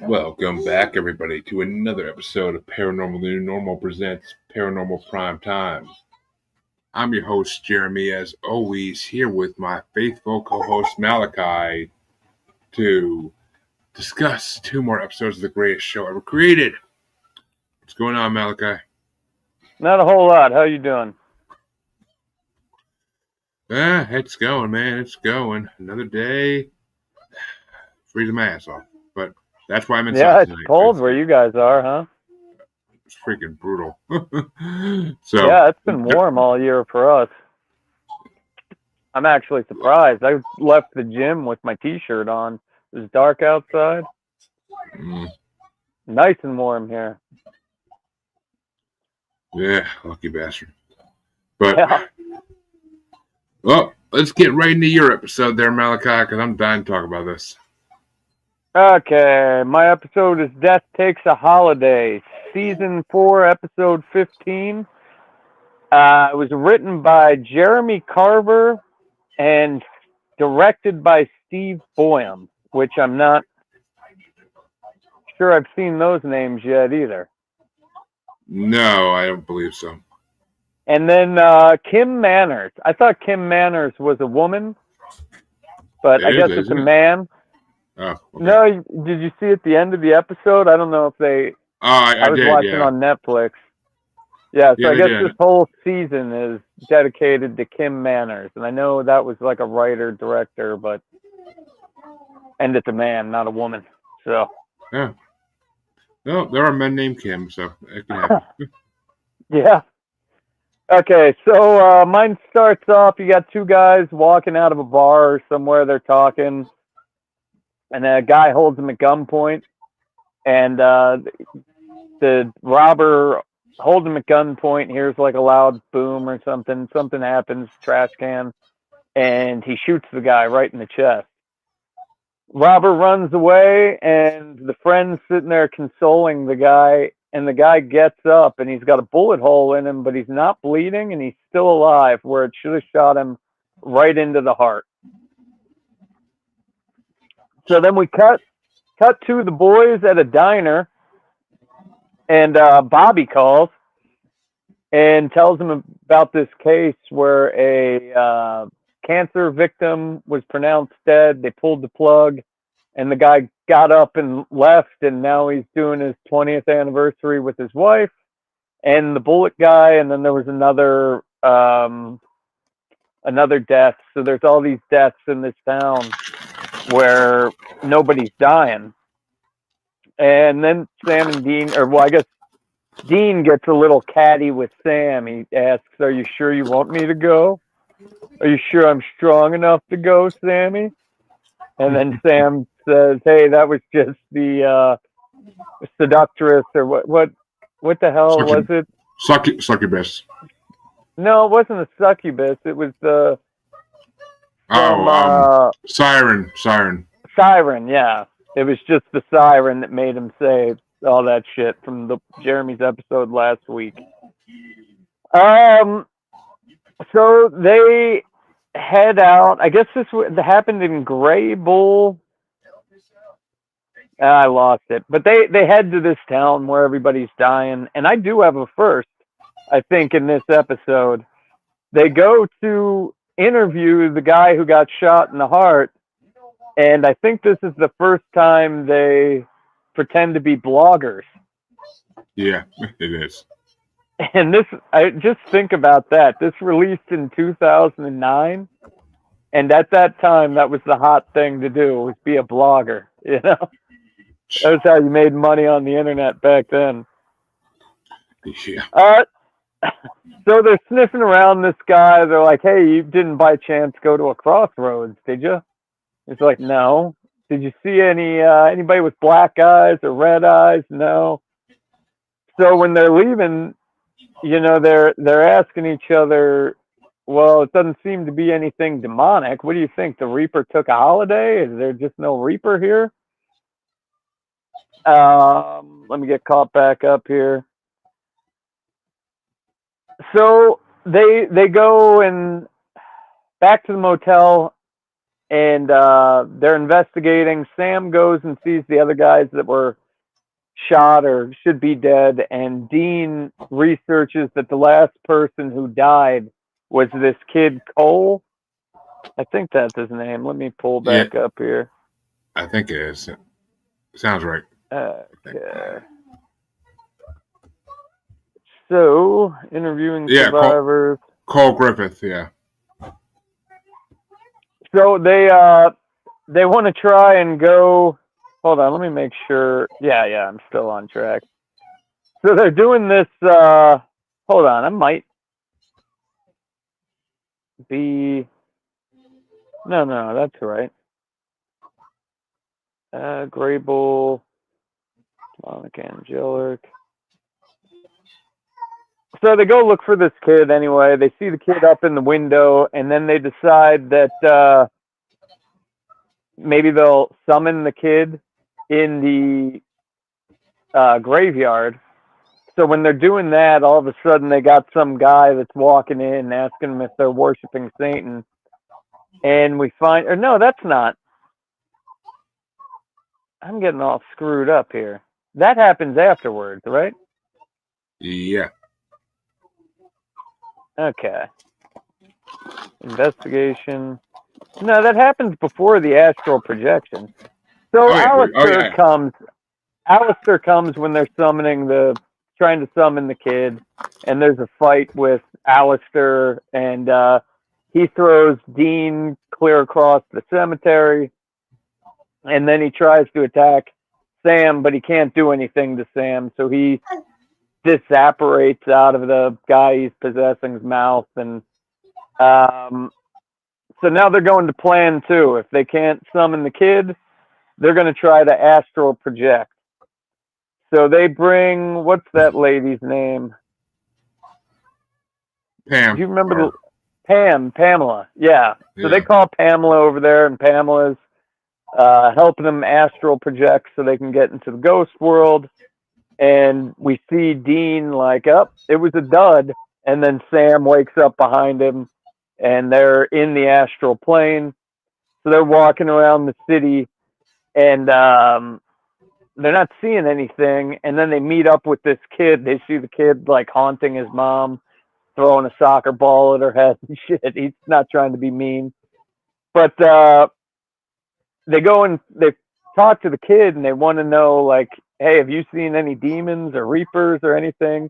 Welcome back, everybody, to another episode of Paranormal New Normal presents Paranormal Primetime. I'm your host, Jeremy, as always, here with my faithful co-host, Malachi, to discuss two more episodes of the greatest show ever created. What's going on, Malachi? Not a whole lot. How you doing? It's going, man. It's going. Another day. Freezing my ass off. But that's why I'm inside Yeah, it's tonight. cold where you guys are, huh? It's freaking brutal. So, Yeah, it's been warm all year for us. I'm actually surprised. I left the gym with my t-shirt on. It was dark outside. Nice and warm here. Yeah, lucky bastard. But, Yeah. well, let's get right into your episode there, Malachi, because I'm dying to talk about this. Okay, my episode is Death Takes a Holiday, Season 4, Episode 15. It was written by Jeremy Carver and directed by Steve Boyum, which I'm not sure I've seen those names yet either. No, I don't believe so. And then Kim Manners. I thought Kim Manners was a woman, but I guess it's a man. Oh, okay. No, did you see at the end of the episode? I don't know if they. Oh, I was did, watching yeah. on Netflix. Yeah, so I guess did. this whole season is dedicated to Kim Manners, and I know that was like a writer director, and it's a man, not a woman. So. Yeah. No, there are men named Kim, so it can happen. Yeah. Okay, so mine starts off. You got two guys walking out of a bar or somewhere. They're talking, and a guy holds them at gunpoint, and the robber holds him at gunpoint. Hears like a loud boom or something. Something happens. Trash can, and he shoots the guy right in the chest. Robber runs away, and the friend's sitting there consoling the guy. And the guy gets up, and he's got a bullet hole in him, but he's not bleeding, and he's still alive, where it should have shot him right into the heart. So then we cut to the boys at a diner, and Bobby calls and tells him about this case where a cancer victim was pronounced dead. They pulled the plug, and the guy got up and left, and now he's doing his 20th anniversary with his wife and the bullet guy, and then there was another death. So there's all these deaths in this town where nobody's dying. And then Sam and Dean, or well, I guess Dean gets a little catty with Sam. He asks, "Are you sure you want me to go? Are you sure I'm strong enough to go, Sammy?" And then Sam says, "Hey, that was just the seductress, or what the hell was it? Succubus. No, it wasn't a succubus. It was the Siren. Siren, yeah. It was just the siren that made him say all that shit from the Jeremy's episode last week. So they head out. I guess this happened in Gray Bull. I lost it. But they head to this town where everybody's dying. And I do have a first, I think, in this episode. They go to interview the guy who got shot in the heart. And I think this is the first time they pretend to be bloggers. Yeah, it is. And I just think about that. This released in 2009. And at that time, that was the hot thing to do, was be a blogger, you know? That was how you made money on the internet back then. Yeah. So they're sniffing around this guy. They're like, "Hey, you didn't by chance go to a crossroads, did you?" He's like, "No." "Did you see anybody with black eyes or red eyes?" "No." So when they're leaving, they're asking each other, "Well, it doesn't seem to be anything demonic. What do you think? The Reaper took a holiday? Is there just no Reaper here?" Let me get caught back up here. So they go and back to the motel, and they're investigating. Sam goes and sees the other guys that were shot or should be dead, and Dean researches that the last person who died was this kid Cole. I think that's his name. Let me pull Yeah, back up here. I think it is. Sounds right. Okay. So, interviewing Yeah, survivors. Cole Griffith. Yeah. So they want to try and go. Hold on, let me make sure. Yeah, I'm still on track. So they're doing this. Hold on, I might be. No, that's right. Grable, Monica Angelic. So they go look for this kid anyway. They see the kid up in the window, and then they decide that maybe they'll summon the kid in the graveyard. So when they're doing that, all of a sudden they got some guy that's walking in asking them if they're worshiping Satan. And we find, or no, that's not. I'm getting all screwed up here. That happens afterwards, right? Yeah. Okay. Investigation. No, that happens before the astral projection. So Oh yeah. Alistair comes when they're trying to summon the kid, and there's a fight with Alistair, and he throws Dean clear across the cemetery, and then he tries to attack Sam, but he can't do anything to Sam, so he disapparates out of the guy he's possessing's mouth, and so now they're going to plan two. If they can't summon the kid, they're going to try to astral project. So they bring, what's that lady's name? Pam. Do you remember Pamela? Yeah. So Yeah. they call Pamela over there, and Pamela's helping them astral project so they can get into the ghost world. And we see Dean like, it was a dud. And then Sam wakes up behind him, and they're in the astral plane. So they're walking around the city, and they're not seeing anything. And then they meet up with this kid. They see the kid like haunting his mom, throwing a soccer ball at her head and shit. He's not trying to be mean. But they go and they talk to the kid, and they want to know, like, hey, have you seen any demons or reapers or anything?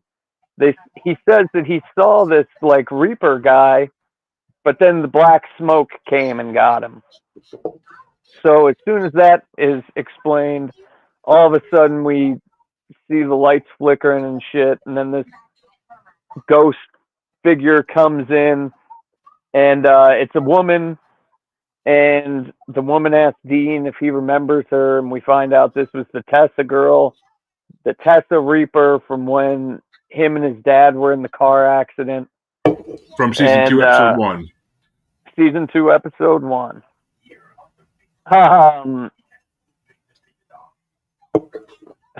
He says that he saw this like reaper guy, but then the black smoke came and got him. So as soon as that is explained, all of a sudden we see the lights flickering and shit, and then this ghost figure comes in, and it's a woman, and the woman asks Dean if he remembers her, and we find out this was the Tessa girl, the Tessa Reaper from when him and his dad were in the car accident. From season 2, episode 1. Season 2, episode 1.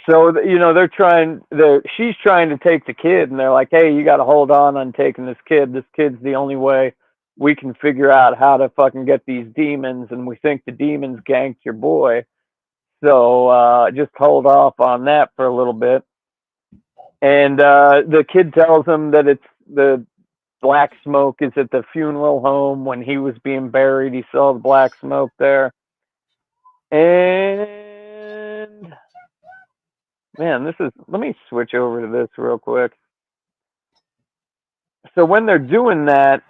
So she's trying to take the kid, and they're like, hey, you got to hold on taking this kid. This kid's the only way we can figure out how to fucking get these demons, and we think the demons ganked your boy. So just hold off on that for a little bit. And the kid tells him that it's the black smoke is at the funeral home. When he was being buried, he saw the black smoke there. And man, let me switch over to this real quick. So when they're doing that,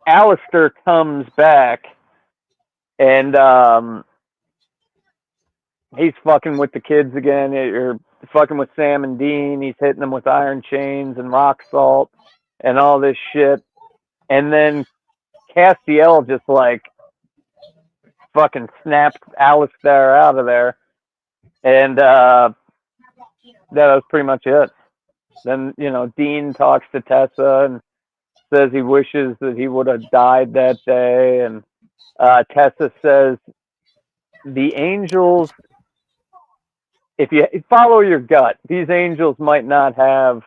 Alistair comes back, and he's fucking with the kids again, or fucking with Sam and Dean. He's hitting them with iron chains and rock salt and all this shit. And then Castiel just like fucking snapped Alistair out of there. And that was pretty much it. Then, Dean talks to Tessa and says he wishes that he would have died that day. And Tessa says the angels, if you follow your gut, these angels might not have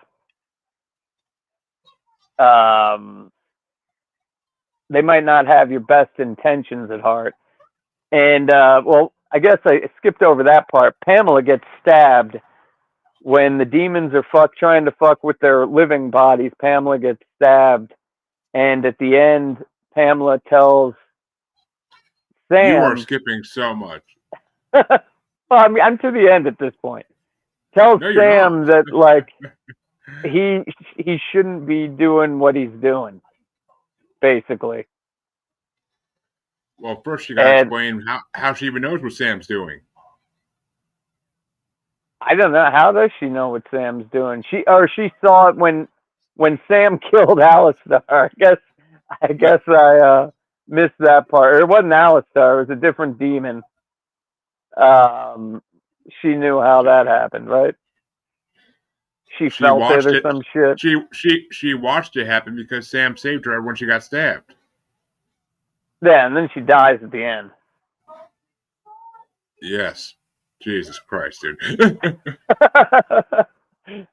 they might not have your best intentions at heart. And well, I guess I skipped over that part. Pamela gets stabbed when the demons are trying to fuck with their living bodies. Pamela gets stabbed, and at the end, Pamela tells You are Sam. skipping so much. Well, I mean, I'm to the end at this point. Tells No, you're not. Sam that like he shouldn't be doing what he's doing, basically. Well, first you gotta And explain how she even knows what Sam's doing. I don't know, how does she know what Sam's doing? She saw it when Sam killed Alistar. I guess I missed that part. Or it wasn't Alistar, it was a different demon. She knew how that happened, right? She She felt it watched or it. some shit. She watched it happen because Sam saved her when she got stabbed. Yeah, and then she dies at the end. Yes. Jesus Christ, dude.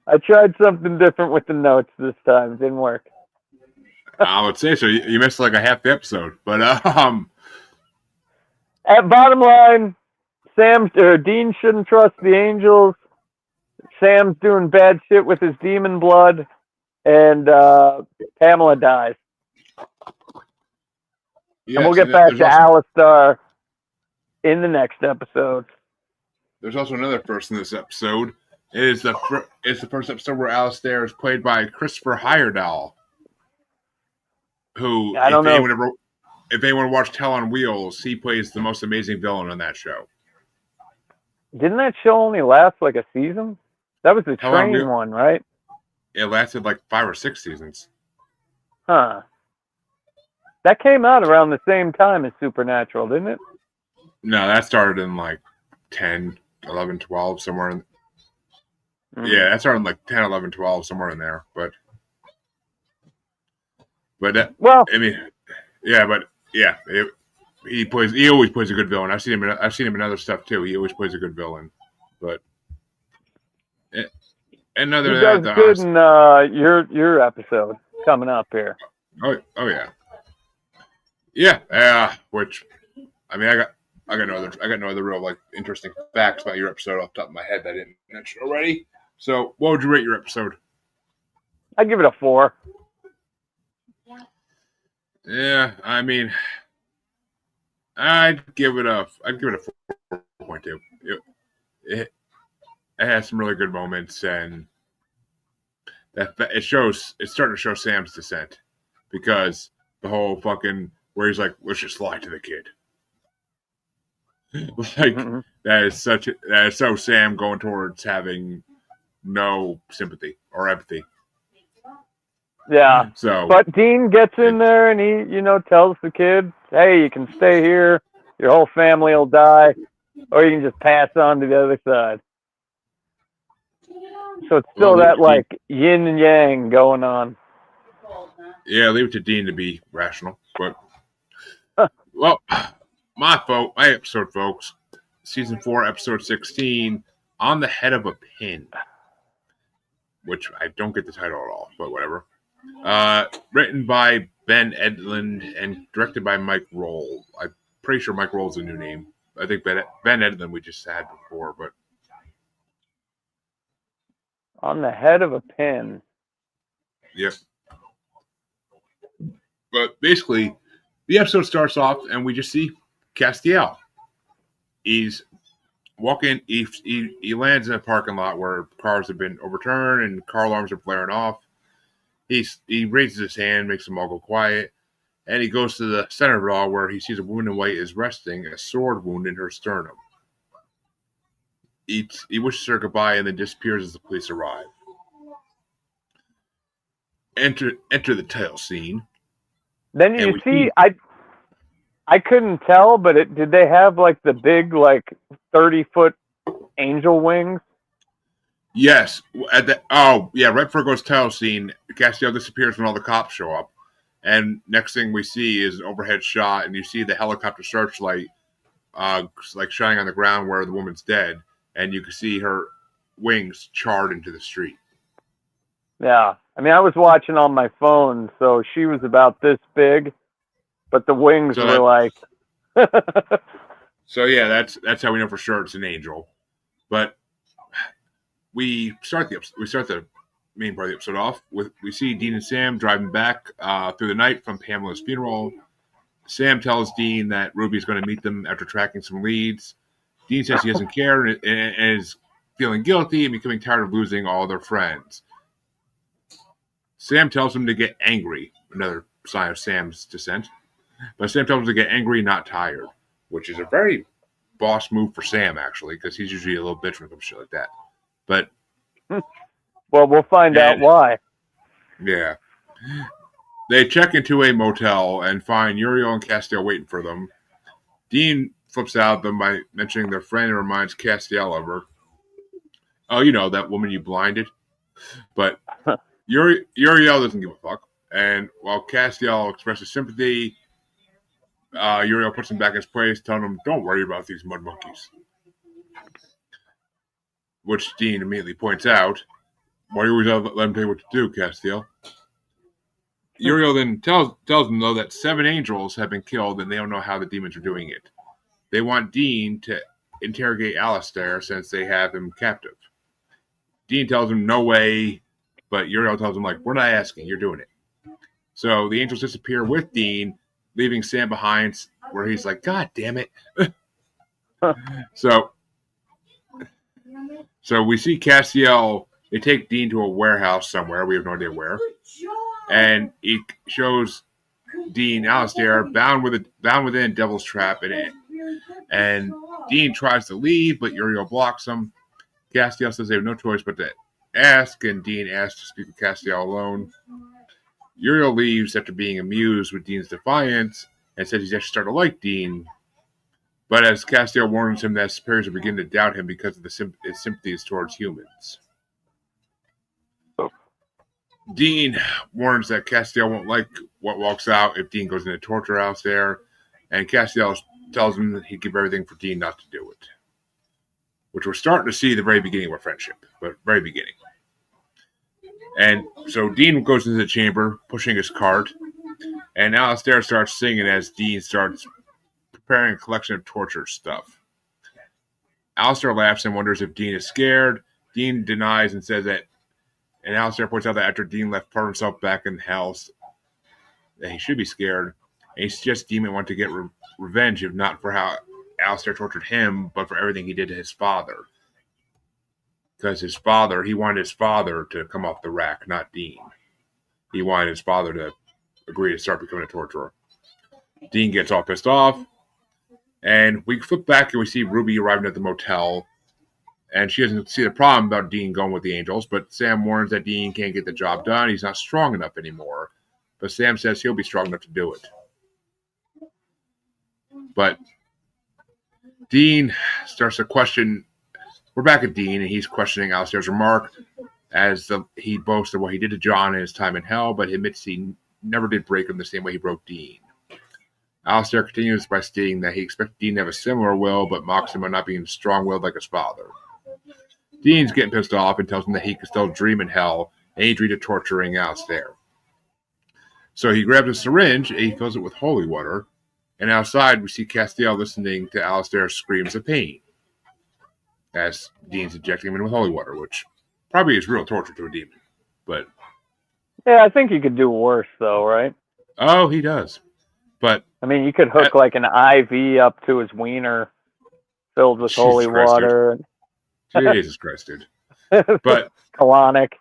I tried something different with the notes this time. It didn't work. I would say so. You missed like a half the episode, but At bottom line, Dean shouldn't trust the angels. Sam's doing bad shit with his demon blood, and Pamela dies. yes, and we'll get back to Alistar in the next episode. There's also another first in this episode. It's the first episode where Alistair is played by Christopher Heyerdahl, who, I don't know. If anyone watched Hell on Wheels, he plays the most amazing villain on that show. Didn't that show only last like a season? That was the train one, right? It lasted like 5 or 6 seasons. Huh. That came out around the same time as Supernatural, didn't it? No, that started in like 10, 11, 12, somewhere in... Yeah, that started in like 10, 11, 12, somewhere in there. But well, I mean, yeah, but yeah, he always plays a good villain. I've seen him in other stuff too. He always plays a good villain. But another he does good in your episode coming up here. Oh yeah. Which, I mean, I got no other real like interesting facts about your episode off the top of my head that I didn't mention already. So, what would you rate your episode? I'd give it a 4. Yeah, I mean, I'd give it a 4.2. It has some really good moments, and it's starting to show Sam's descent, because the whole fucking where he's like, let's just lie to the kid. Like that is so Sam going towards having no sympathy or empathy. Yeah. So, but Dean gets in there and he, tells the kid, "Hey, you can stay here. Your whole family will die, or you can just pass on to the other side." So it's still that like yin and yang going on. Yeah, leave it to Dean to be rational. But well, my episode, folks, season 4, episode 16, On the Head of a Pin, which I don't get the title at all, but whatever. Written by Ben Edlund and directed by Mike Roll. I'm pretty sure Mike Roll's a new name. I think Ben Edlund we just had before, but On the Head of a Pin. Yep. But basically, the episode starts off and we just see Castiel. He's walking. He lands in a parking lot where cars have been overturned and car alarms are blaring off. He raises his hand, makes them all go quiet, and he goes to the center of it all where he sees a woman in white is resting a sword wound in her sternum. He wishes her goodbye and then disappears as the police arrive. Enter the title scene. Then you see, I couldn't tell, but did they have like the big 30-foot angel wings? Yes. Right before it goes title scene, Castiel disappears when all the cops show up. And next thing we see is an overhead shot, and you see the helicopter searchlight shining on the ground where the woman's dead, and you can see her wings charred into the street. Yeah. I mean, I was watching on my phone, so she was about this big, but the wings So were like. So yeah, that's how we know for sure it's an angel. But we start the main part of the episode off with we see Dean and Sam driving back through the night from Pamela's funeral. Sam tells Dean that Ruby is going to meet them after tracking some leads. Dean says he doesn't care and is feeling guilty and becoming tired of losing all their friends. Sam tells him to get angry, another sign of Sam's descent. But Sam tells him to get angry, not tired, which is a very boss move for Sam, actually, because he's usually a little bitch when it comes to shit like that. But well, we'll find out why. Yeah. They check into a motel and find Uriel and Castiel waiting for them. Dean flips out at them by mentioning their friend and reminds Castiel of her. Oh, you know, that woman you blinded? But Uriel doesn't give a fuck. And while Castiel expresses sympathy, Uriel puts him back in his place, telling him, don't worry about these mud monkeys. Which Dean immediately points out, why do you always let them tell you what to do, Castiel? Uriel then tells them, though, that 7 angels have been killed and they don't know how the demons are doing it. They want Dean to interrogate Alistair since they have him captive. Dean tells him, no way, but Uriel tells him, like, we're not asking, you're doing it. So the angels disappear with Dean, leaving Sam behind, where he's like, God damn it. So we see Castiel, they take Dean to a warehouse somewhere, we have no idea where, and he shows Dean Alistair bound within Devil's Trap, and Dean tries to leave, but Uriel blocks him. Castiel says they have no choice but to ask, and Dean asks to speak with Castiel alone. Uriel leaves after being amused with Dean's defiance and says he's actually starting to like Dean. But as Castiel warns him that superiors are beginning to doubt him because of his sympathies towards humans. Dean warns that Castiel won't like what walks out if Dean goes into a torture house there, and Castiel tells him that he'd give everything for Dean not to do it. Which we're starting to see the very beginning of our friendship, but very beginning. And so Dean goes into the chamber, pushing his cart, and Alistair starts singing as Dean starts preparing a collection of torture stuff. Alistair laughs and wonders if Dean is scared. Dean denies and says that, and Alistair points out that after Dean left part of himself back in hell, that he should be scared. And he suggests Dean want to get revenge, if not for how Alistair tortured him, but for everything he did to his father. Because he wanted his father to come off the rack, not Dean. He wanted his father to agree to start becoming a torturer. Dean gets all pissed off, and we flip back and we see Ruby arriving at the motel, and she doesn't see the problem about Dean going with the angels, but Sam warns that Dean can't get the job done. He's not strong enough anymore. But Sam says he'll be strong enough to do it. But Dean starts to question. We're back at Dean, and he's questioning Alistair's remark as he boasts of what he did to John in his time in hell, but he admits he never did break him the same way he broke Dean. Alistair continues by stating that he expects Dean to have a similar will, but mocks him on not being strong-willed like his father. Dean's getting pissed off and tells him that he can still dream in hell, and he agreed to torturing Alistair. So he grabs a syringe, and he fills it with holy water, and outside we see Castiel listening to Alistair's screams of pain, as Dean's injecting him in with holy water, which probably is real torture to a demon. But yeah, I think you could do worse, though, right? Oh, he does. But I mean, you could hook like an IV up to his wiener, filled with holy water. Jesus Christ, dude! But colonic.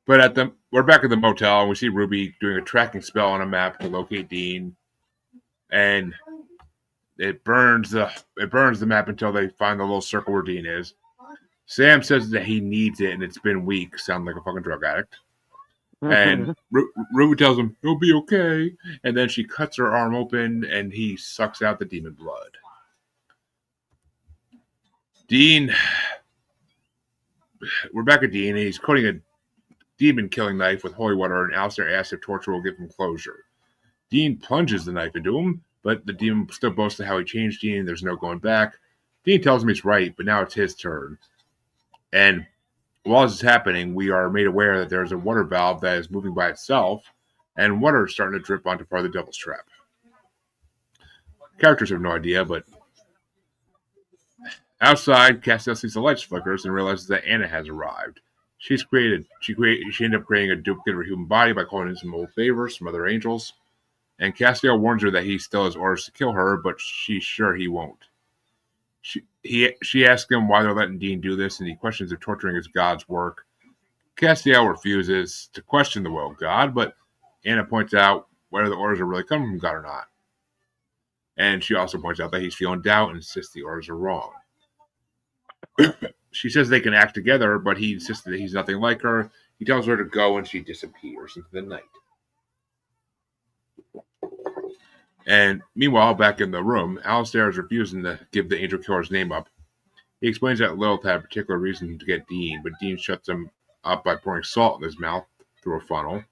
But we're back at the motel, and we see Ruby doing a tracking spell on a map to locate Dean, and it burns the map until they find the little circle where Dean is. Sam says that he needs it, and it's been weeks. Sound like a fucking drug addict. And Ruby tells him he'll be okay, and then she cuts her arm open, and he sucks out the demon blood. We're back at Dean, and he's coating a demon killing knife with holy water, and Alistair asks if torture will give him closure. Dean plunges the knife into him, but the demon still boasts of how he changed Dean, and there's no going back. Dean tells him he's right, but now it's his turn. And while this is happening, we are made aware that there's a water valve that is moving by itself, and water is starting to drip onto part of the devil's trap. Characters have no idea, but outside, Castiel sees the lights flickers and realizes that Anna has arrived. She ended up creating a duplicate of her human body by calling in some old favors from other angels. And Castiel warns her that he still has orders to kill her, but she's sure he won't. She asks him why they're letting Dean do this, and he questions if torturing is God's work. Castiel refuses to question the will of God, but Anna points out whether the orders are really coming from God or not. And she also points out that he's feeling doubt and insists the orders are wrong. She says they can act together, but he insists that he's nothing like her. He tells her to go, and she disappears into the night. And meanwhile, back in the room, Alistair is refusing to give the angel killer's name up. He explains that Lilith had a particular reason to get Dean, but Dean shuts him up by pouring salt in his mouth through a funnel.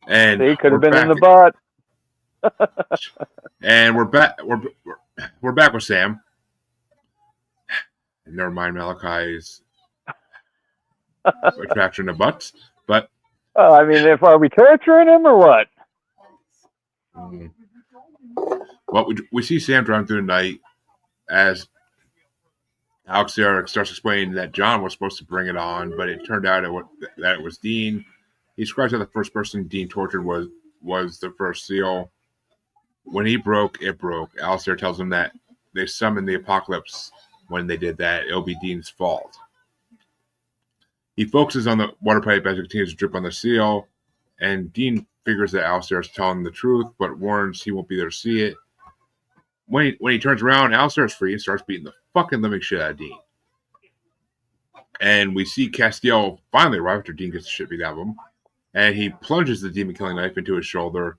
And he could have been in the butt. And we're back with Sam. Never mind Malachi's attraction to butts, but I mean, are we torturing him or what? Well, we see Sam driving through the night as Alistair starts explaining that John was supposed to bring it on, but it turned out that it was Dean. He describes how the first person Dean tortured was the first seal. When he broke, it broke. Alistair tells him that they summoned the apocalypse. When they did that, it'll be Dean's fault. He focuses on the water pipe as it continues to drip on the seal, and Dean figures that Alistair is telling the truth, but warns he won't be there to see it. When he turns around, Alistair is free and starts beating the fucking living shit out of Dean. And we see Castiel finally arrive after Dean gets the shit beat out of him, and he plunges the demon-killing knife into his shoulder.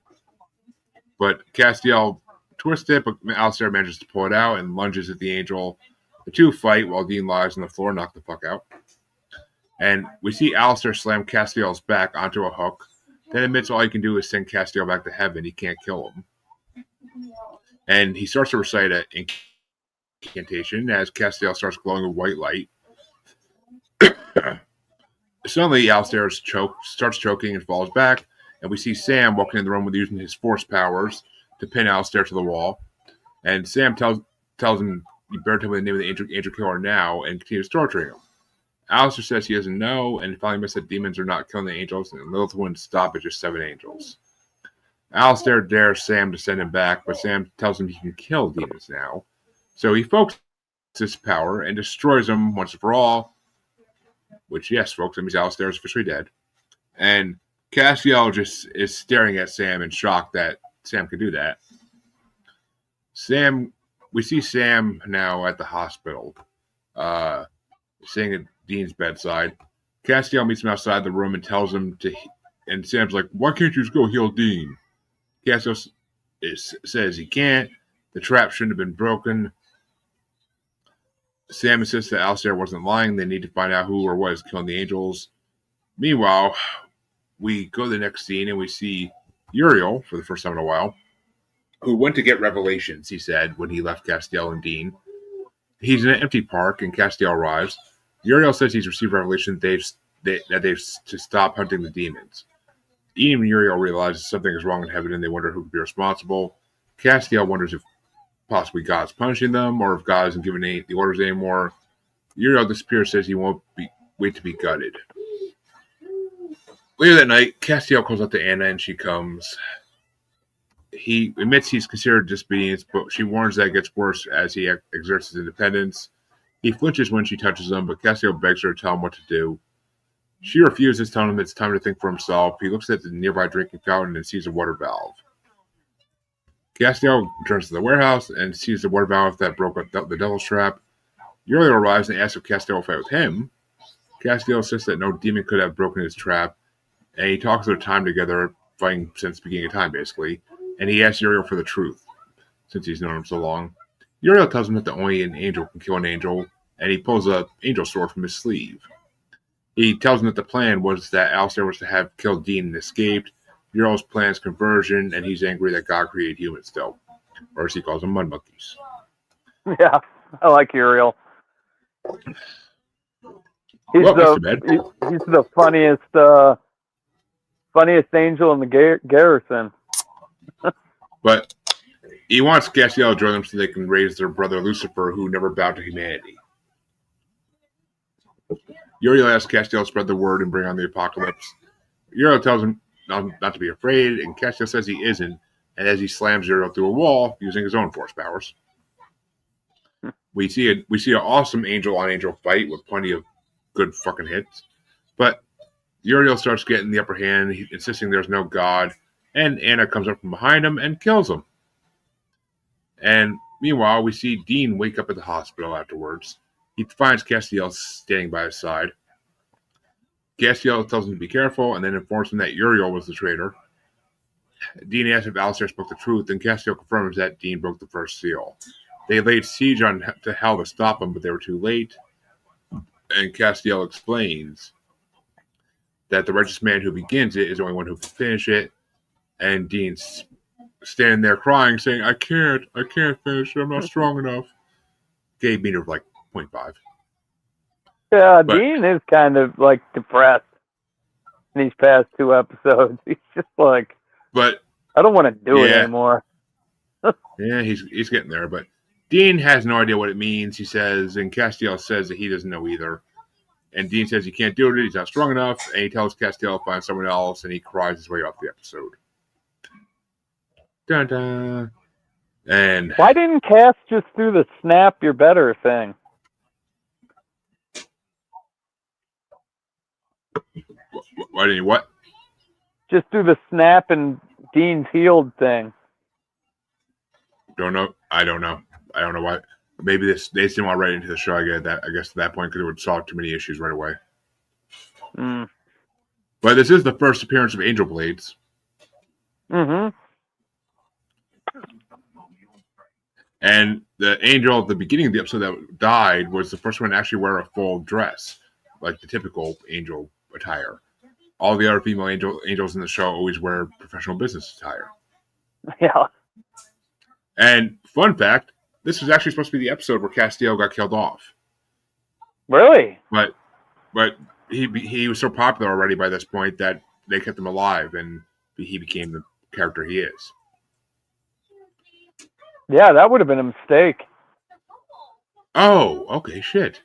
But Castiel twists it, but Alistair manages to pull it out and lunges at the angel. The two fight while Dean lies on the floor, knocked the fuck out. And we see Alistair slam Castiel's back onto a hook. Then admits all he can do is send Castiel back to heaven. He can't kill him. And he starts to recite an incantation as Castiel starts glowing with white light. Suddenly, Alistair starts choking and falls back. And we see Sam walking in the room with using his force powers to pin Alistair to the wall. And Sam tells him, "You better tell me the name of the angel killer now," and continues torturing him. Alistair says he doesn't know, and finally admits that demons are not killing the angels, and Lilith wouldn't stop at just 7 angels. Alistair dares Sam to send him back, but Sam tells him he can kill demons now. So he focuses his power and destroys them once and for all. Which, yes, folks, that means Alistair is officially dead. And Castiel just is staring at Sam in shock that Sam could do that. We see Sam now at the hospital, sitting at Dean's bedside. Castiel meets him outside the room and tells him to. And Sam's like, "Why can't you just go heal Dean?" Castiel says he can't. The trap shouldn't have been broken. Sam insists that Alistair wasn't lying. They need to find out who or what is killing the angels. Meanwhile, we go to the next scene and we see Uriel for the first time in a while, who went to get revelations, he said, when he left Castiel and Dean. He's in an empty park, and Castiel arrives. Uriel says he's received revelation that they've to stop hunting the demons. Even Uriel realizes something is wrong in heaven, and they wonder who could be responsible. Castiel wonders if possibly God's punishing them, or if God isn't giving the orders anymore. Uriel disappears, says he won't wait to be gutted. Later that night, Castiel calls out to Anna, and she comes. He admits he's considered disobedience, but she warns that it gets worse as he exerts his independence. He flinches when she touches him, but Castiel begs her to tell him what to do. She refuses, telling him it's time to think for himself. He looks at the nearby drinking fountain and sees a water valve. Castiel returns to the warehouse and sees the water valve that broke the devil's trap. Uriel arrives and asks if Castiel will fight with him. Castiel insists that no demon could have broken his trap, and he talks their time together, fighting since the beginning of time, basically. And he asks Uriel for the truth, since he's known him so long. Uriel tells him that only an angel can kill an angel, and he pulls an angel sword from his sleeve. He tells him that the plan was that Alistair was to have killed Dean and escaped. Uriel's plan is conversion, and he's angry that God created humans still. Or as he calls them, mud monkeys. Yeah, I like Uriel. He's the funniest Funniest angel in the garrison. But he wants Castiel to join them so they can raise their brother Lucifer, who never bowed to humanity. Uriel asks Castiel to spread the word and bring on the apocalypse. Uriel tells him not to be afraid, and Castiel says he isn't, and as he slams Uriel through a wall using his own force powers. We see an awesome angel on angel fight with plenty of good fucking hits, but Uriel starts getting the upper hand, insisting there's no god, and Anna comes up from behind him and kills him. And meanwhile, we see Dean wake up at the hospital afterwards. He finds Castiel standing by his side. Castiel tells him to be careful and then informs him that Uriel was the traitor. Dean asks if Alistair spoke the truth, and Castiel confirms that Dean broke the first seal. They laid siege to hell to stop him, but they were too late. And Castiel explains that the righteous man who begins it is the only one who can finish it. And Dean's standing there crying, saying, I can't finish it, I'm not strong enough. Gave meter of like 0.5. Yeah, Dean is kind of like depressed in these past 2 episodes. He's just like, but I don't want to do it anymore. Yeah, he's getting there, but Dean has no idea what it means, he says, and Castiel says that he doesn't know either. And Dean says he can't do it, he's not strong enough, and he tells Castiel to find someone else, and he cries his way off the episode. Dun dun. And why didn't Cass just do the snap you're better thing? Why didn't he what? Just do the snap and Dean's healed thing. Don't know. I don't know why. Maybe they just didn't want to write into the show. I guess at that point because it would solve too many issues right away. But this is the first appearance of Angel Blades. Mm-hmm. And the angel at the beginning of the episode that died was the first one to actually wear a full dress, like the typical angel attire. All the other female angels in the show always wear professional business attire. Yeah. And fun fact, this was actually supposed to be the episode where Castiel got killed off. Really? But he was so popular already by this point that they kept him alive, and he became the character he is. Yeah, that would have been a mistake. Oh, okay, shit.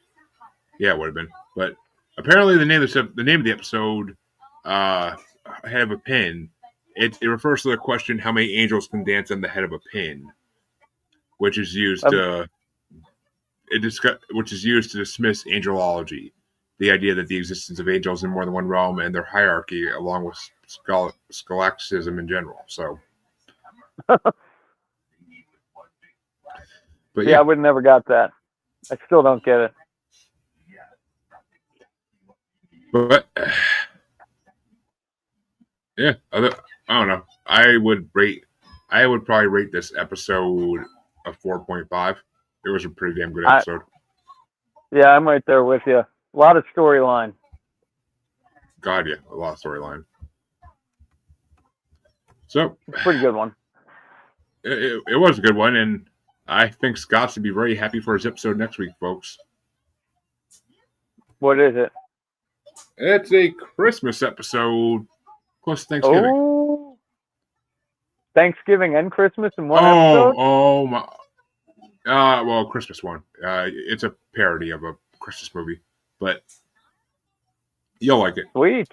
Yeah, it would have been. But apparently the name of the episode, Head of a Pin, it refers to the question, how many angels can dance on the head of a pin? Which is used to dismiss angelology, the idea that the existence of angels in more than one realm and their hierarchy, along with scholasticism in general. So, but yeah, I would have never got that. I still don't get it. But yeah, I don't know. I would probably rate this episode a 4.5. It was a pretty damn good episode. Yeah, I'm right there with you. A lot of storyline. God, yeah, a lot of storyline. So, it's a pretty good one. It was a good one, and I think Scott's would be very happy for his episode next week, folks. What is it? It's a Christmas episode, close to Thanksgiving. Oh, Thanksgiving and Christmas in one episode? Oh my! Well, Christmas one. It's a parody of a Christmas movie, but you'll like it. Sweet.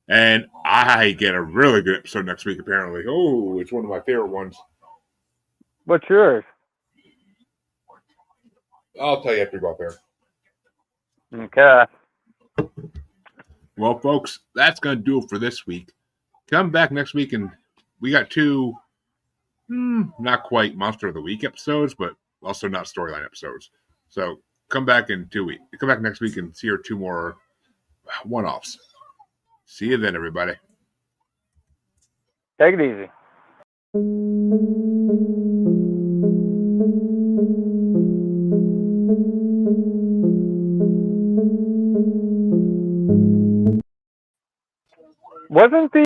And I get a really good episode next week, apparently. Oh, it's one of my favorite ones. What's yours? I'll tell you after we go up there. Okay. Well, folks, that's going to do it for this week. Come back next week, and we got 2, not quite Monster of the Week episodes, but also not storyline episodes. So come back in 2 weeks. Come back next week and see our 2 more one-offs. See you then, everybody. Take it easy. Wasn't the